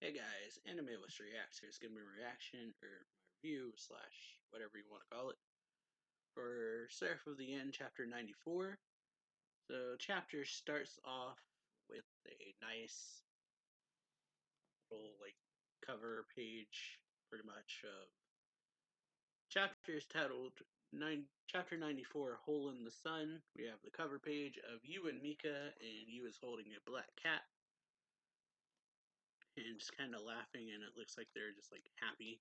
Hey guys, Anime with React. Here's gonna be a reaction or my review slash whatever you want to call it for Seraph of the End, chapter 94. So chapter starts off with a nice little cover page, pretty much. Chapter is titled Chapter 94, Hole in the Sun. We have the cover page of you and Mika, and you is holding a black cat and just kind of laughing, and it looks like they're just happy.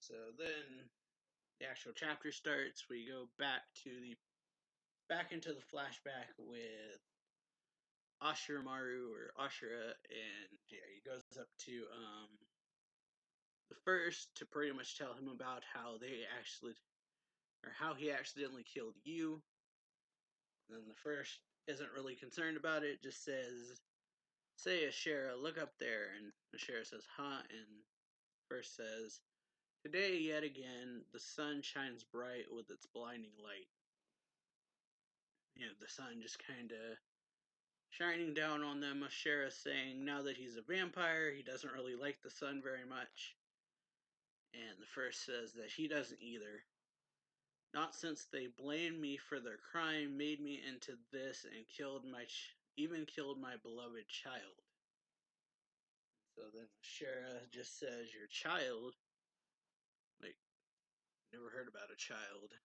So then the actual chapter starts. We go back into the flashback with Ashiramaru or Ashura, and yeah, he goes up to the first to pretty much tell him about how he accidentally killed you. And then the first isn't really concerned about it, just says, "Say, Ashera, look up there." And Ashera says, "Huh?" And first says, "Today, yet again, the sun shines bright with its blinding light." The sun just kind of shining down on them. Ashera saying now that he's a vampire, he doesn't really like the sun very much. And the first says that he doesn't either. Not since they blamed me for their crime, made me into this, and even killed my beloved child. So then Ashera just says, "Your child? Like, never heard about a child."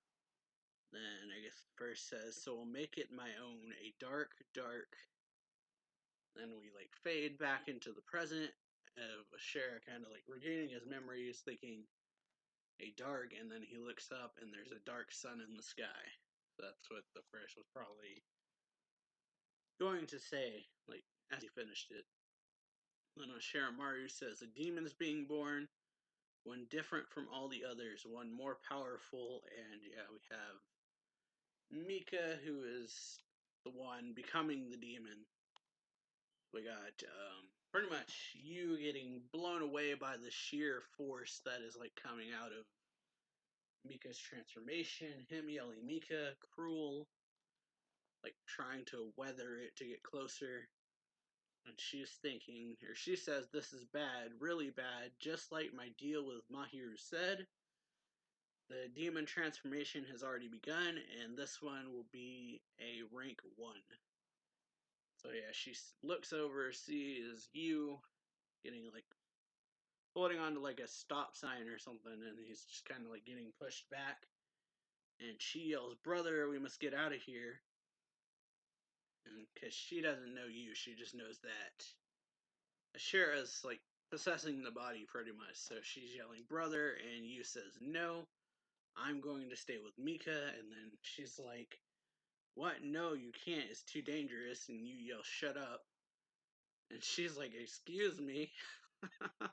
Then I guess the first says, "So I'll make it my own, a dark, dark." Then we fade back into the present of Ashera kind of regaining his memories, thinking a dark, and then he looks up and there's a dark sun in the sky. That's what the first was probably going to say, as he finished it. Then Shiramaru says, "A demon is being born, one different from all the others, one more powerful." And yeah, we have Mika, who is the one becoming the demon. We got pretty much you getting blown away by the sheer force that is coming out of Mika's transformation, him yelling Mika, cruel, trying to weather it to get closer. And she says, "This is bad, really bad, just like my deal with Mahiru said. The demon transformation has already begun, and this one will be a rank 1. So yeah, she looks over, sees you getting holding on to a stop sign or something, and he's just kind of getting pushed back. And she yells, "Brother, we must get out of here." And because she doesn't know you, she just knows that Ashera's possessing the body pretty much. So she's yelling, "Brother," and you says, "No, I'm going to stay with Mika." And then she's like, "What? No, you can't. It's too dangerous." And you yell, "Shut up." And she's like, "Excuse me." And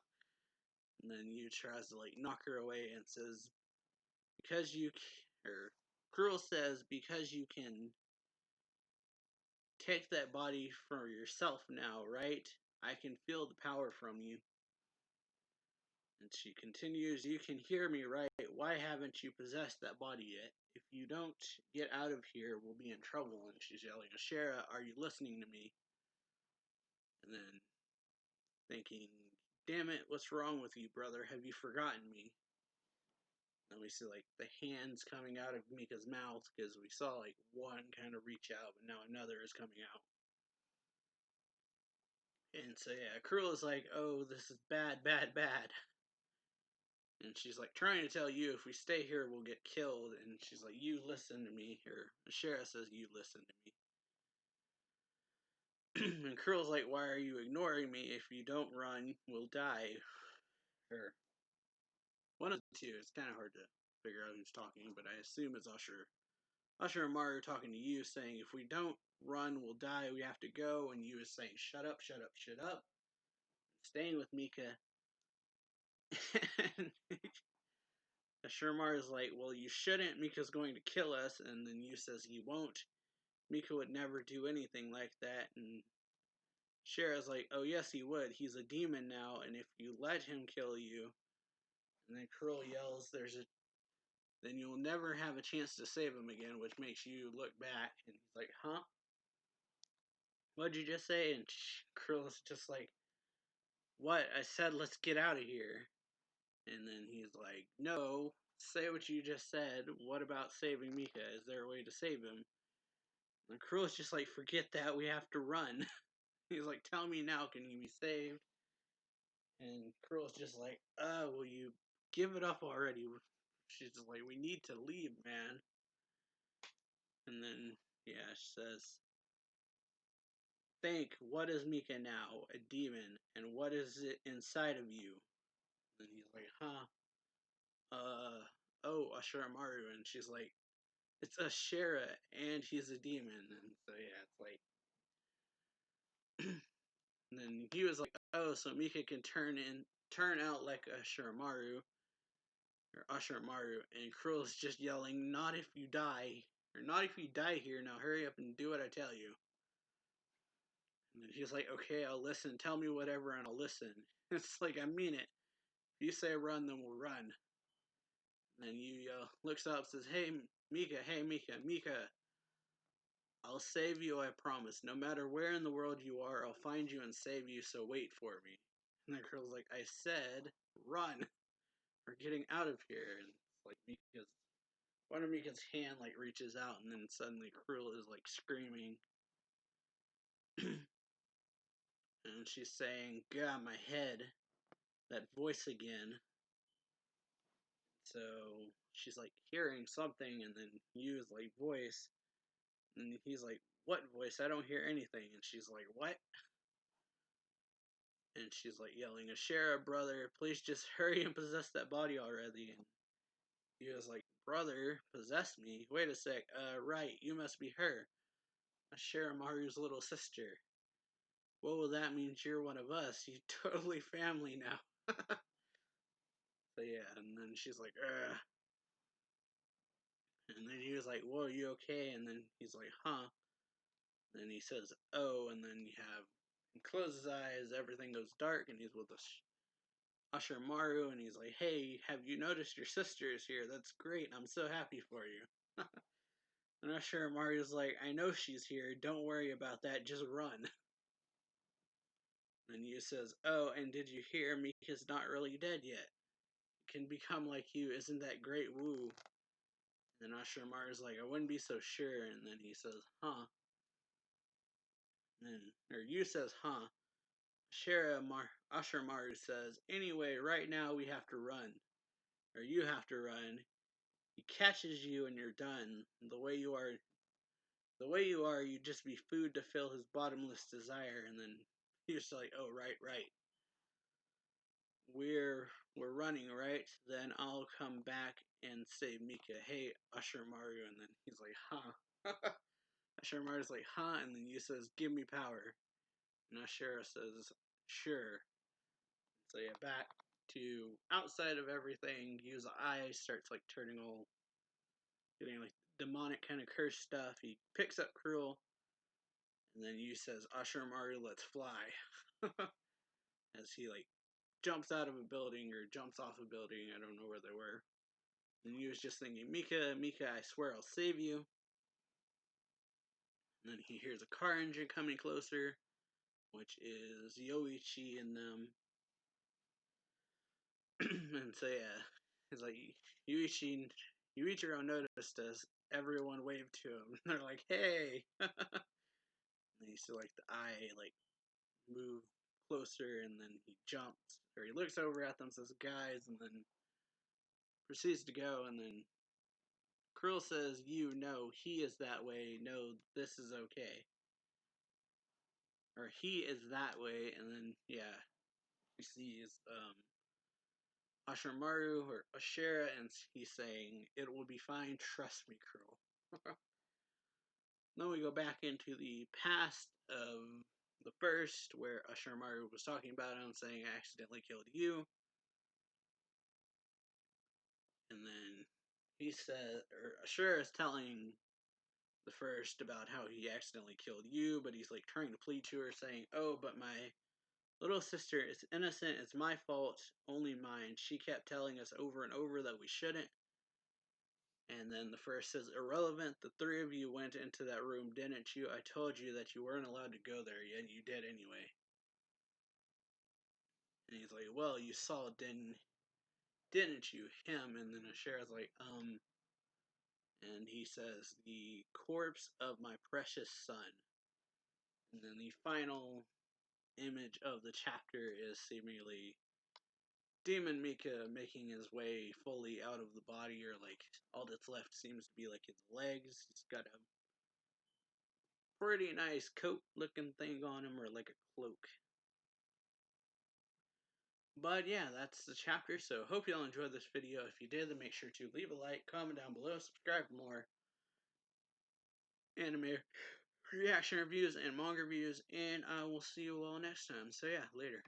then you tries to knock her away and says, "Because you," or Cruel says, "Because you can take that body for yourself now, right? I can feel the power from you." And she continues, "You can hear me, right? Why haven't you possessed that body yet? If you don't get out of here, we'll be in trouble." And she's yelling, "Ashera, are you listening to me?" And then thinking, "Damn it, what's wrong with you, brother? Have you forgotten me?" And we see the hands coming out of Mika's mouth, because we saw one kind of reach out, but now another is coming out. And so yeah, Cruel is like, "Oh, this is bad, bad, bad." And she's trying to tell you, "If we stay here, we'll get killed." And she's like, "You listen to me." Or Ashera says, "You listen to me." And Cruel's like, "Why are you ignoring me? If you don't run, we'll die." Or one of the two. It's kind of hard to figure out who's talking, but I assume it's Usher and Mario talking to you, saying, "If we don't run, we'll die. We have to go." And you is saying, "Shut up, shut up, shut up." Staying with Mika. And Shermar is like, "Well, you shouldn't. Mika's going to kill us." And then you says he won't. Mika would never do anything like that. And Shara's like, "Oh yes, he would. He's a demon now, and if you let him kill you." And then Curl yells, "Then you'll never have a chance to save him again," which makes you look back. And he's like, "Huh? What'd you just say?" And Curl's just like, what? I said let's get out of here. And then he's like, no, say what you just said. What about saving Mika? Is there a way to save him? And Krill's just like, forget that, we have to run. He's like, tell me now, can he be saved? And Krill's just like, will you give it up already? She's just like, we need to leave, man. And then, yeah, she says, think, what is Mika now? A demon. And what is it inside of you? And he's like, huh? Oh, Ashuramaru. And she's like, it's Ashera, and he's a demon. And so, yeah, it's like, and then he was like, oh, so Mika can turn out like Ashuramaru, or Ashuramaru. And Krill's just yelling, not if you die, or not if you die here, now hurry up and do what I tell you. And he's like, okay, I'll listen. Tell me whatever, and I'll listen. It's like, I mean it. If you say run, then we'll run. And then Yu looks up, says, hey, Mika, Mika, I'll save you, I promise. No matter where in the world you are, I'll find you and save you, so wait for me. And the girl's like, I said, run. We're getting out of here. And it's like one of Mika's hand like reaches out, and then suddenly Krill is like screaming. And she's saying, God, my head. That voice again. So she's like hearing something, and then Yu's like, voice. And he's like, what voice? I don't hear anything. And she's like, what? And she's like yelling, Ashera, brother, please just hurry and possess that body already. And he was like, brother, possess me? Wait a sec, right, you must be her. Ashera Maru's little sister. What will that mean? You're one of us. You totally family now. So yeah, and then she's like, ugh. And then he was like, whoa, you okay? And then he's like, huh. Then he says, oh, and then he closes his eyes, everything goes dark, and he's with Usher Maru, and he's like, hey, have you noticed your sister is here? That's great, I'm so happy for you. And Usher Maru's like, I know she's here, don't worry about that, just run. And Yu says, oh, and did you hear Mika's not really dead yet? Can become like you, isn't that great, woo? And Usher Maru's like, I wouldn't be so sure, and then he says, huh. And then, or Yu says, huh. Usher Maru says, anyway, right now we have to run. Or you have to run. He catches you and you're done. The way you are, you'd just be food to fill his bottomless desire. And then he's just like, oh, right. We're running, right? Then I'll come back and save Mika. Hey, Usher Mario. And then he's like, huh. Usher Mario's like, huh? And then you says, give me power. And Usher says, sure. So yeah, back to outside of everything, Yu's eyes starts like turning all, getting like demonic kind of curse stuff. He picks up Cruel, and then Yu says, Ashur Maru, let's fly. As he like jumps out of a building or jumps off a building, I don't know where they were. And Yu was just thinking, Mika, I swear I'll save you. And then he hears a car engine coming closer, which is Yoichi and them. And so yeah, he's like, Yuichiro noticed us. Everyone waved to him. They're like, hey. And you see like the eye like move closer, and then he jumps, or he looks over at them, says, guys, and then proceeds to go, and then Krill says, you know, he is that way, no, this is okay. Or he is that way, and then, yeah, we see is, Ashamaru or Ashera, and he's saying, it will be fine, trust me, Krill. Then we go back into the past of the first, where Ashamaru was talking about him, saying, I accidentally killed you. And then he said, or Ashura is telling the first about how he accidentally killed you, but he's like trying to plead to her, saying, oh, but my little sister is innocent, it's my fault, only mine. She kept telling us over and over that we shouldn't. And then the first says, irrelevant, the three of you went into that room, didn't you? I told you that you weren't allowed to go there, yet you did anyway. And he's like, well, you saw, didn't you, him? And then Ashera's like, and he says, the corpse of my precious son. And then the final image of the chapter is seemingly Demon Mika making his way fully out of the body, or like all that's left seems to be like his legs. He's got a pretty nice coat looking thing on him, or like a cloak. But yeah, that's the chapter, so hope you all enjoyed this video. If you did, then make sure to leave a like, comment down below, subscribe for more anime reaction reviews and manga reviews, and I will see you all next time. So yeah, later.